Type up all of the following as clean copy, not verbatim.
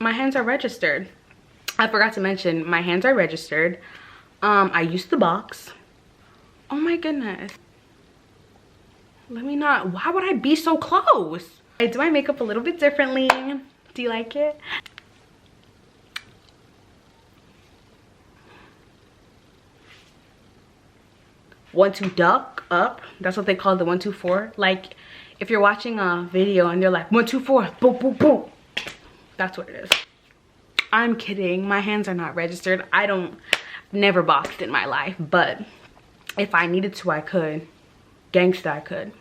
my hands are registered. I forgot to mention, my hands are registered. I used the box. Oh my goodness. Let me not, why would I be so close? I do my makeup a little bit differently. Do you like it? One, two, duck up. That's what they call the 1, 2, 4. Like if you're watching a video and they're like 1, 2, 4, boom, boom, boom. That's what it is. I'm kidding. My hands are not registered. Never boxed in my life, but if I needed to, I could. Gangsta, I could.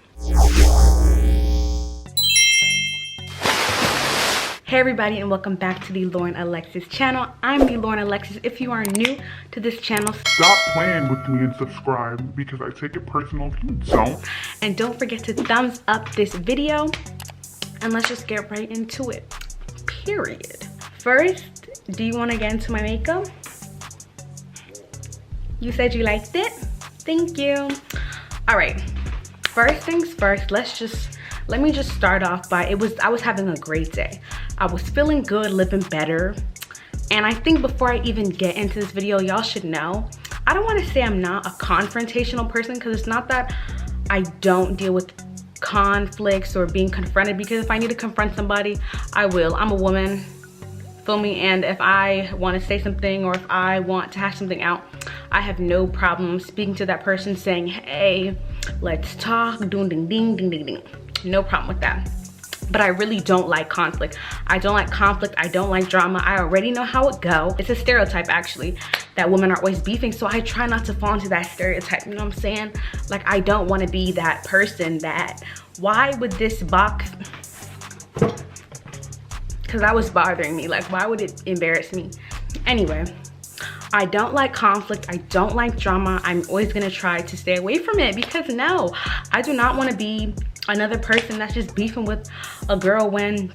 Hey everybody, and welcome back to the Thelorenalexis channel. I'm Thelorenalexis. If you are new to this channel, stop playing with me and subscribe, because I take it personal if you don't. And don't forget to thumbs up this video, and let's just get right into it. Period. First, do you want to get into my makeup? You said you liked it? Thank you. All right, first things first, let me just start off by, I was having a great day. I was feeling good, living better. And I think before I even get into this video, y'all should know, I don't want to say I'm not a confrontational person, because it's not that I don't deal with conflicts or being confronted, because if I need to confront somebody, I will. I'm a woman, feel me? And if I want to say something, or if I want to hash something out, I have no problem speaking to that person, saying, hey, let's talk, ding, ding, ding, ding, ding, ding. No problem with that. But I really don't like conflict. I don't like conflict. I don't like drama. I already know how it goes. It's a stereotype, actually, that women are always beefing. So I try not to fall into that stereotype. You know what I'm saying? Like, I don't want to be that person that, why would this box, because that was bothering me. Like, why would it embarrass me? Anyway, I don't like conflict. I don't like drama. I'm always going to try to stay away from it, because no, I do not want to be another person that's just beefing with a girl when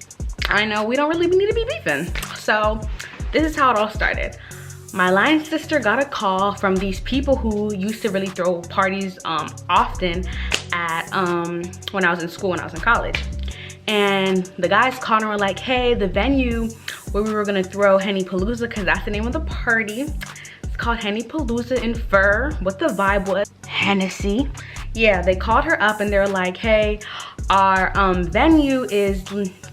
I know we don't really need to be beefing. So this is how it all started. My line sister got a call from these people who used to really throw parties often at when I was in school, when I was in college. And the guys called and were like, hey, the venue where we were gonna throw Henny Palooza, because that's the name of the party, it's called Henny Palooza in Fur. What the vibe was, Hennessy. Yeah, they called her up and they're like, hey, our venue is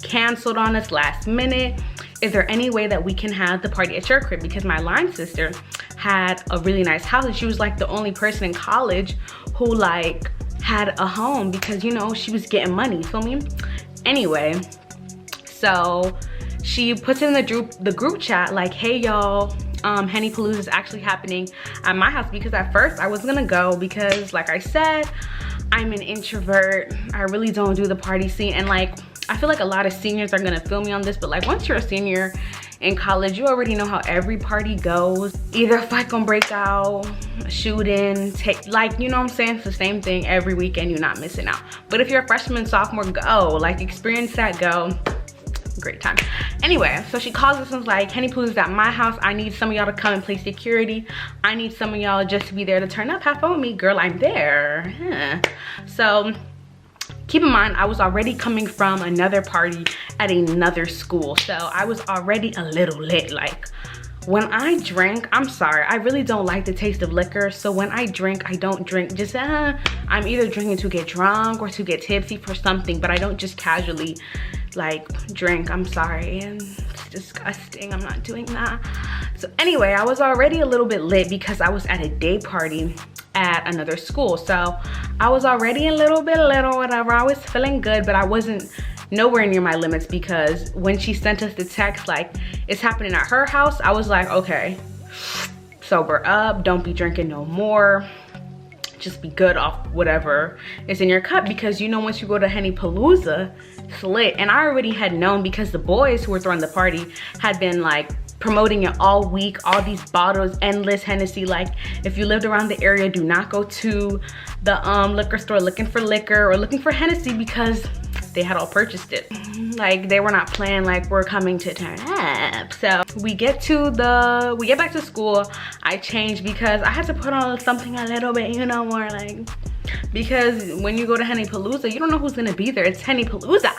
canceled on us last minute. Is there any way that we can have the party at your crib? Because my line sister had a really nice house, and she was like the only person in college who like had a home, because you know, she was getting money, feel me? Anyway, so she puts in the group chat like, hey y'all, Henny Palooza is actually happening at my house. Because at first I was gonna go, because like I said, I'm an introvert. I really don't do the party scene, and like I feel like a lot of seniors are gonna feel me on this, but like once you're a senior in college, you already know how every party goes. Either a fight gonna break out, shooting, like, you know what I'm saying? It's the same thing every weekend. You're not missing out. But if you're a freshman, sophomore, go, like, experience that, go. Great time. Anyway, so she calls us and was like, Henny Palooza's at my house. I need some of y'all to come and play security. I need some of y'all just to be there to turn up. Have fun with me, girl. I'm there. Yeah. So keep in mind, I was already coming from another party at another school, so I was already a little lit. Like, when I drink, I'm sorry, I really don't like the taste of liquor. So when I drink, I don't drink just I'm either drinking to get drunk or to get tipsy for something, but I don't just casually like drink. I'm sorry, and it's disgusting. I'm not doing that. So anyway, I was already a little bit lit because I was at a day party at another school, so I was already a little bit lit or whatever. I was feeling good, but I wasn't nowhere near my limits, because when she sent us the text like it's happening at her house, I was like, okay, sober up, don't be drinking no more, just be good off whatever is in your cup, because you know, once you go to Henny Palooza, it's lit. And I already had known, because the boys who were throwing the party had been like promoting it all week, all these bottles, endless Hennessy. Like, if you lived around the area, do not go to the liquor store looking for liquor or looking for Hennessy, because they had all purchased it. Like, they were not playing like we're coming to turn up. So we get back to school. I changed because I had to put on something a little bit, you know, more like, because when you go to Henny Palooza, you don't know who's gonna be there. It's Henny Palooza.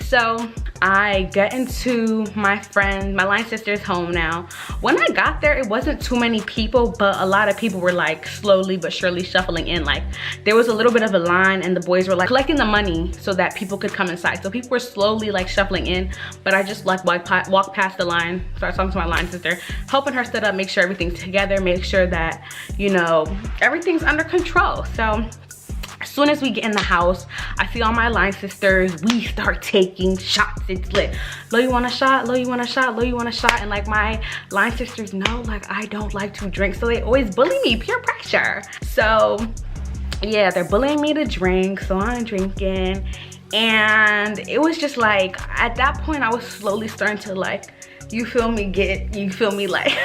So I get into my line sister's home now. When I got there, it wasn't too many people, but a lot of people were like slowly but surely shuffling in. Like there was a little bit of a line and the boys were like collecting the money so that people could come inside. So people were slowly like shuffling in, but I just like walked past the line, started talking to my line sister, helping her set up, make sure everything's together, make sure that, you know, everything's under control. So as soon as we get in the house, I see all my line sisters, we start taking shots. It's lit. Lo, you want a shot? Lo, you want a shot? Lo, you want a shot? And like my line sisters know, like I don't like to drink, so they always bully me, peer pressure. So yeah, they're bullying me to drink, so I'm drinking. And it was just like, at that point, I was slowly starting to like, you feel me like,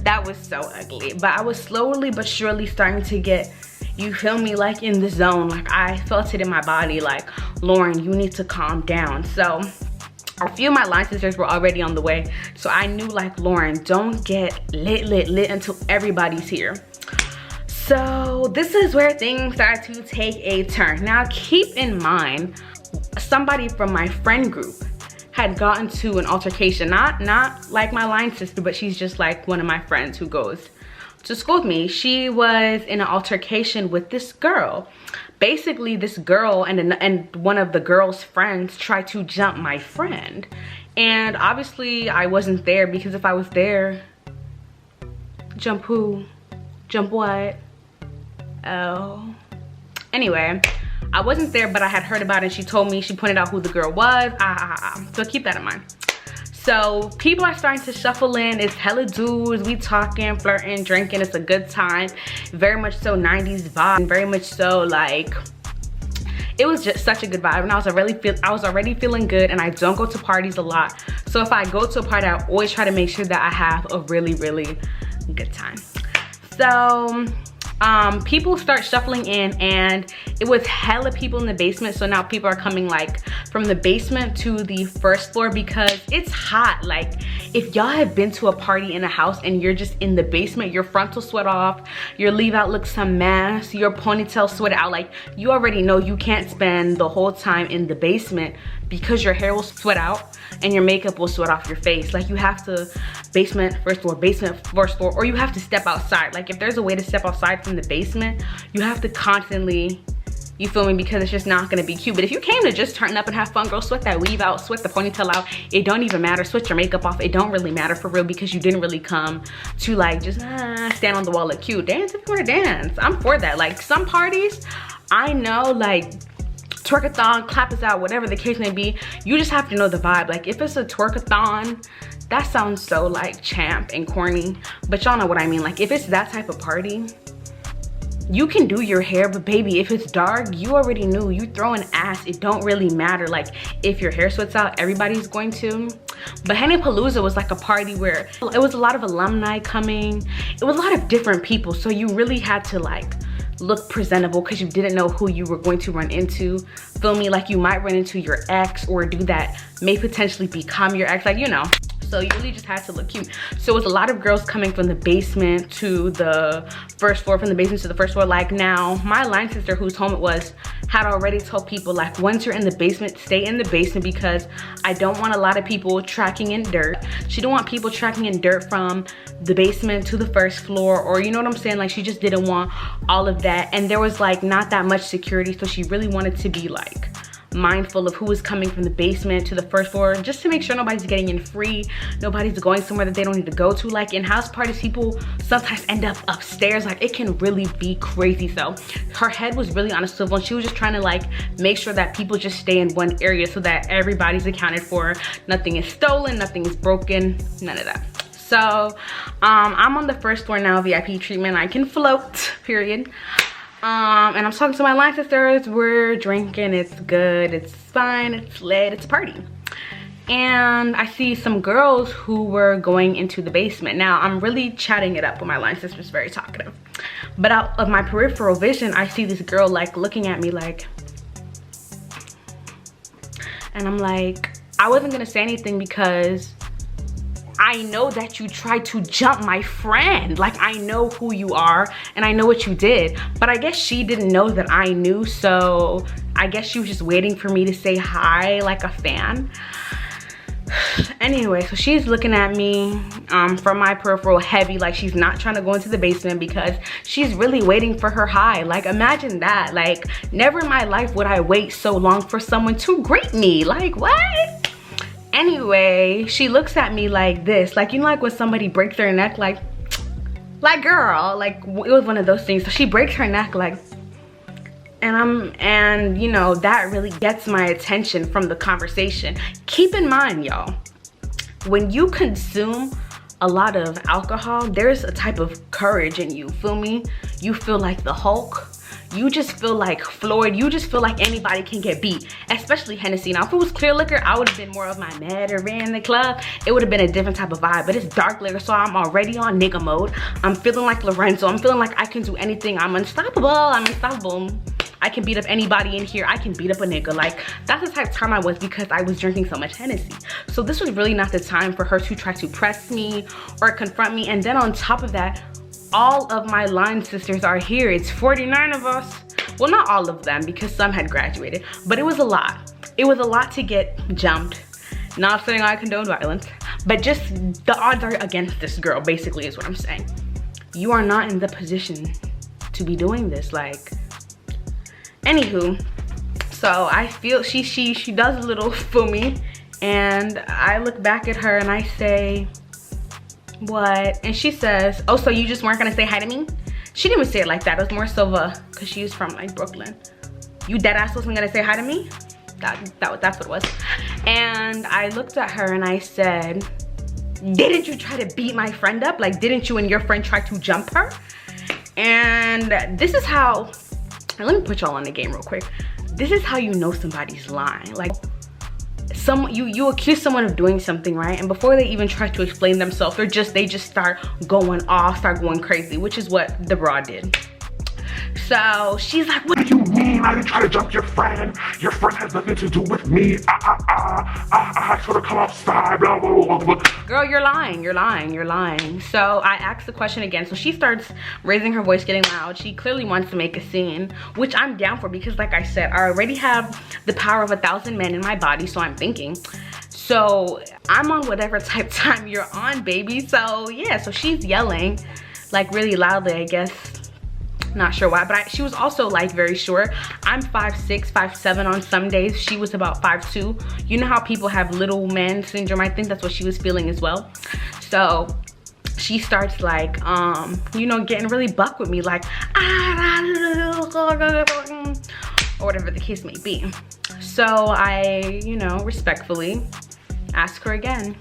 that was so ugly. But I was slowly but surely starting to get, you feel me, like in the zone. Like I felt it in my body, like, Lauren, you need to calm down. So a few of my line sisters were already on the way. So I knew like, Lauren, don't get lit until everybody's here. So this is where things start to take a turn. Now keep in mind, somebody from my friend group had gotten to an altercation, not like my line sister, but she's just like one of my friends who goes to school with me. She was in an altercation with this girl. Basically this girl and one of the girl's friends tried to jump my friend, and obviously I wasn't there, because if I was there, jump who? Jump what? Oh, anyway, I wasn't there, but I had heard about it. She told me, she pointed out who the girl was. So keep that in mind. So people are starting to shuffle in. It's hella dudes. We talking, flirting, drinking. It's a good time. Very much so 90s vibe. Very much so like, it was just such a good vibe. And I was already feeling good, and I don't go to parties a lot. So if I go to a party, I always try to make sure that I have a really, really good time. So people start shuffling in, and it was hella people in the basement. So now people are coming like from the basement to the first floor because it's hot. Like if y'all have been to a party in a house and you're just in the basement, your frontal sweat off, your leave out looks a mess, your ponytail sweat out, like you already know you can't spend the whole time in the basement because your hair will sweat out and your makeup will sweat off your face. Like you have to basement first floor, or you have to step outside. Like if there's a way to step outside from the basement, you have to constantly, you feel me, because it's just not gonna be cute. But if you came to just turn up and have fun, girl, sweat that weave out, sweat the ponytail out, it don't even matter. Sweat your makeup off, it don't really matter for real, because you didn't really come to like just stand on the wall, look cute. Dance if you wanna dance, I'm for that. Like some parties, I know, like twerkathon, clap us out, whatever the case may be, you just have to know the vibe. Like if it's a twerkathon, that sounds so like champ and corny, but y'all know what I mean. Like if it's that type of party, you can do your hair, but baby, if it's dark, you already knew, you throwing ass, it don't really matter. Like if your hair sweats out, everybody's going to. But Henny Palooza was like a party where it was a lot of alumni coming, it was a lot of different people, so you really had to like look presentable because you didn't know who you were going to run into. Feel me? Like you might run into your ex, or do that may potentially become your ex, like, you know. So you really just had to look cute. So it was a lot of girls coming from the basement to the first floor, from the basement to the first floor. Like now, my line sister, whose home it was, had already told people, like, once you're in the basement, stay in the basement, because I don't want a lot of people tracking in dirt. She didn't want people tracking in dirt from the basement to the first floor, or you know what I'm saying? Like she just didn't want all of that. And there was like not that much security, so she really wanted to be like mindful of who was coming from the basement to the first floor, just to make sure nobody's getting in free, nobody's going somewhere that they don't need to go to. Like in house parties, people sometimes end up upstairs. Like it can really be crazy. So her head was really on a swivel, and she was just trying to like make sure that people just stay in one area so that everybody's accounted for, nothing is stolen, nothing is broken, none of that. So I'm on the first floor now, VIP treatment, I can float, period. And I'm talking to my line sisters, we're drinking, it's good, it's fine, it's lit, it's a party. And I see some girls who were going into the basement. Now I'm really chatting it up with my line sisters, very talkative. But out of my peripheral vision, I see this girl like looking at me like, and I'm like, I wasn't gonna say anything because I know that you tried to jump my friend. Like, I know who you are and I know what you did. But I guess she didn't know that I knew, so I guess she was just waiting for me to say hi like a fan. Anyway, so she's looking at me from my peripheral heavy, like she's not trying to go into the basement because she's really waiting for her high. Like, imagine that. Like, never in my life would I wait so long for someone to greet me. Like, what? Anyway, she looks at me like this, like, you know, like when somebody breaks their neck, like girl, like it was one of those things. So she breaks her neck like, and you know, that really gets my attention from the conversation. Keep in mind, y'all, when you consume a lot of alcohol, there's a type of courage in you, feel me? You feel like the Hulk. You just feel like Floyd. You just feel like anybody can get beat, especially Hennessy. Now, if it was clear liquor, I would have been more of my matter in the club. It would have been a different type of vibe, but it's dark liquor, so I'm already on nigga mode. I'm feeling like Lorenzo. I'm feeling like I can do anything. I'm unstoppable. I'm unstoppable. I can beat up anybody in here. I can beat up a nigga. Like, that's the type of time I was because I was drinking so much Hennessy. So this was really not the time for her to try to press me or confront me. And then on top of that, all of my line sisters are here. It's 49 of us. Well, not all of them because some had graduated, but it was a lot. It was a lot to get jumped. Not saying I condone violence, but just the odds are against this girl, basically, is what I'm saying. You are not in the position to be doing this. Like, anywho, so I feel she does a little for me, and I look back at her and I say, what? And she says, oh, so you just weren't gonna say hi to me? She didn't even say it like that. It was more so because she was from like Brooklyn. You dead ass wasn't gonna say hi to me? That's what it was. And I looked at her and I said, didn't you try to beat my friend up? Like, didn't you and your friend try to jump her? And this is how, let me put y'all on the game real quick. This is how you know somebody's lying. Like, you accuse someone of doing something, right? And before they even try to explain themselves, they just start going off, start going crazy, which is what the broad did. So she's like, what do you mean I didn't try to jump your friend? Your friend has nothing to do with me. I sort of come outside, blah, blah, blah, blah. Girl, you're lying, you're lying, you're lying. So I asked the question again. So she starts raising her voice, getting loud. She clearly wants to make a scene, which I'm down for because, like I said, I already have the power of 1,000 men in my body, so I'm thinking. So I'm on whatever type time you're on, baby. So yeah, so she's yelling like really loudly, I guess. Not sure why, but she was also like very short. I'm 5'6", 5'7" on some days. She was about 5'2". You know how people have little man syndrome? I think that's what she was feeling as well. So she starts like, you know, getting really buck with me, like, or whatever the case may be. So I, you know, respectfully ask her again,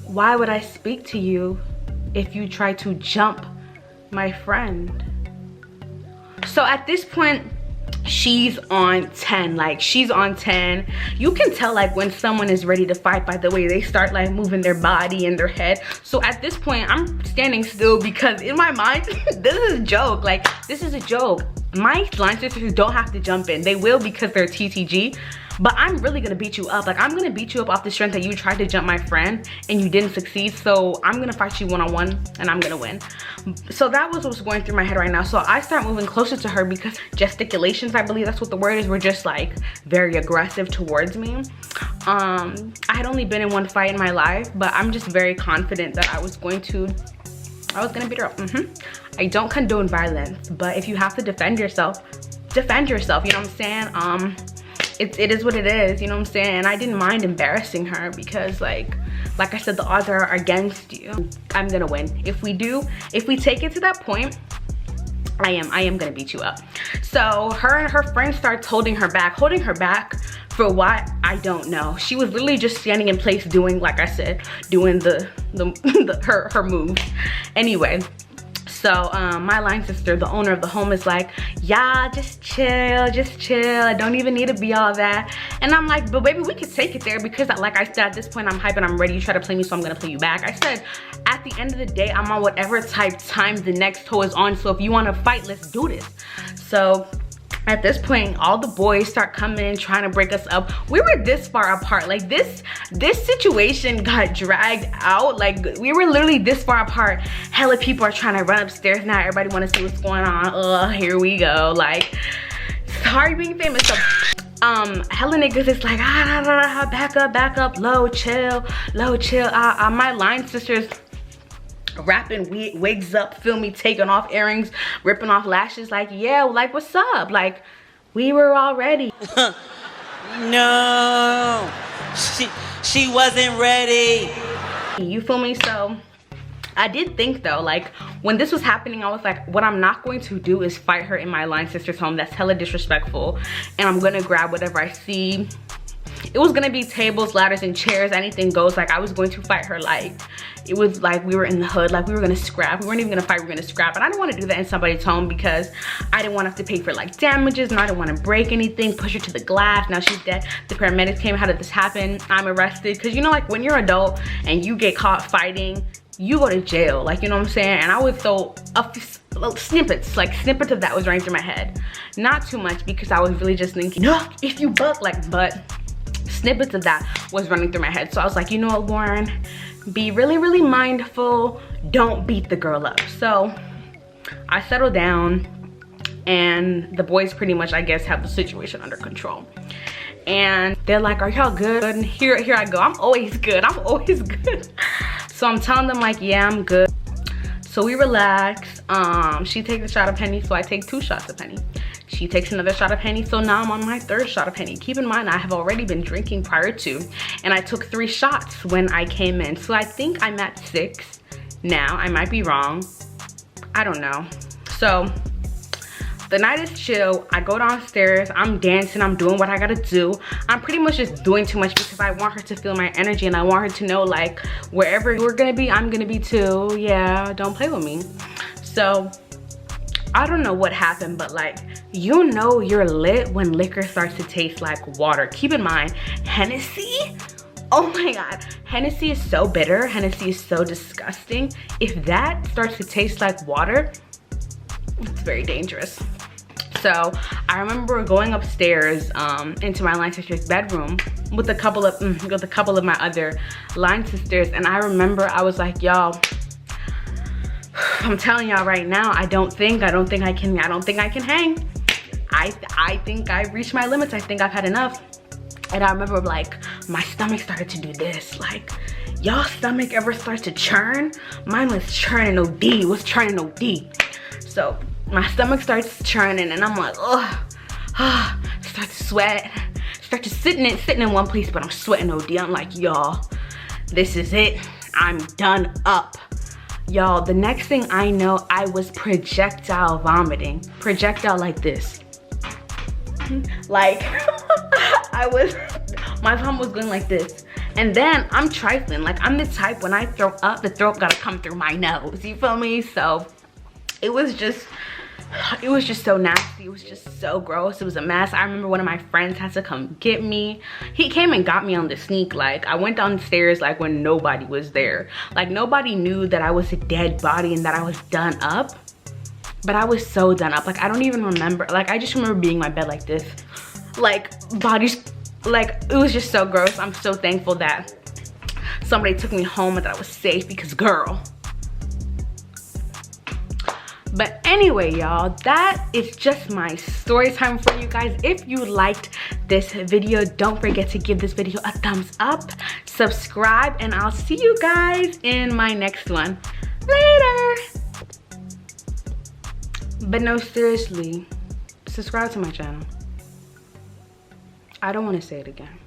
why would I speak to you if you try to jump my friend? So at this point, she's on 10. Like, she's on 10. You can tell like when someone is ready to fight by the way they start like moving their body and their head. So at this point, I'm standing still because in my mind, this is a joke. Like, this is a joke. My line sisters don't have to jump in. They will because they're TTG. But I'm really gonna beat you up. Like, I'm gonna beat you up off the strength that you tried to jump my friend and you didn't succeed. So I'm gonna fight you one-on-one and I'm gonna win. So that was what's going through my head right now. So I start moving closer to her because gesticulations, I believe that's what the word is, were just like very aggressive towards me. I had only been in one fight in my life, but I'm just very confident that I was gonna beat her up. I don't condone violence, but if you have to defend yourself, you know what I'm saying? It is what it is, you know what I'm saying? And I didn't mind embarrassing her because like I said, the odds are against you. I'm gonna win. If we take it to that point, I am gonna beat you up. So her and her friend starts holding her back for what? I don't know. She was literally just standing in place doing, like I said, doing her move. Anyway, so my line sister, the owner of the home, is like, yeah, just chill. I don't even need to be all that. And I'm like, but baby, we could take it there because like I said, at this point I'm hype and I'm ready. You try to play me, so I'm gonna play you back. I said, at the end of the day, I'm on whatever type time the next toe is on. So if you wanna fight, let's do this. So At this point, all the boys start coming in trying to break us up. We were this far apart. Like this situation got dragged out. Like we were literally this far apart. Hella people are trying to run upstairs now. Everybody want to see what's going on. Ugh, here we go. Like, sorry being famous. So hella niggas is like, back up, low, chill. My line sisters wrapping wigs up, feel me, taking off earrings, ripping off lashes, like, yeah, like, what's up? Like, we were all ready. No, she wasn't ready. You feel me? So I did think though, like when this was happening, I was like, what I'm not going to do is fight her in my line sister's home. That's hella disrespectful. And I'm gonna grab whatever I see. It was gonna be tables, ladders, and chairs, anything goes. Like I was going to fight her. Like it was like we were in the hood, like we were gonna scrap. We weren't even gonna fight, we were gonna scrap. And I didn't want to do that in somebody's home because I didn't want to have to pay for like damages, and I didn't want to break anything, push her to the glass. Now she's dead. The paramedics came. How did this happen? I'm arrested. Because you know, like when you're an adult and you get caught fighting, you go to jail. Like, you know what I'm saying? And I was so snippets of that was running through my head. Not too much because I was really just thinking, no, if you buck, like, but snippets of that was running through my head. So I was like, you know what, Lauren, be really mindful. Don't beat the girl up. So I settled down and the boys pretty much, I guess, have the situation under control. And they're like, are y'all good? And here I go. I'm always good. So I'm telling them like, yeah, I'm good. So we relax. She takes a shot of Henny, so I take 2 shots of Henny. She takes another shot of Henny, so now I'm on my 3rd shot of Henny. Keep in mind, I have already been drinking prior to, and I took 3 shots when I came in. So I think I'm at 6 now. I might be wrong. I don't know. So the night is chill. I go downstairs, I'm dancing, I'm doing what I gotta do. I'm pretty much just doing too much because I want her to feel my energy, and I want her to know like wherever you're gonna be, I'm gonna be too. Yeah, don't play with me. So I don't know what happened, but like, you know you're lit when liquor starts to taste like water. Keep in mind, Hennessy, oh my God, Hennessy is so bitter. Hennessy is so disgusting. If that starts to taste like water, it's very dangerous. So I remember going upstairs into my line sister's bedroom with a couple of my other line sisters, and I remember I was like, y'all, I'm telling y'all right now, I don't think I can hang. I think I've reached my limits. I think I've had enough. And I remember like my stomach started to do this. Like, y'all stomach ever starts to churn? Mine was churning OD. So my stomach starts churning and I'm like, start to sweat, start to sitting in one place, but I'm sweating OD. I'm like, y'all, this is it. I'm done up. Y'all, the next thing I know, I was projectile vomiting. Projectile like this. Like, my vomit was going like this. And then I'm trifling. Like, I'm the type, when I throw up, the throat gotta come through my nose. You feel me? So it was just so nasty. It was just so gross. It was a mess. I remember one of my friends had to come get me. He came and got me on the sneak. Like, I went downstairs like when nobody was there. Like, nobody knew that I was a dead body and that I was done up. But I was so done up. Like, I don't even remember. Like, I just remember being in my bed like this. Like, bodies, like, it was just so gross. I'm so thankful that somebody took me home and that I was safe because, girl. But anyway, y'all, that is just my story time for you guys. If you liked this video, don't forget to give this video a thumbs up, subscribe, and I'll see you guys in my next one. Later. But no, seriously, subscribe to my channel. I don't want to say it again.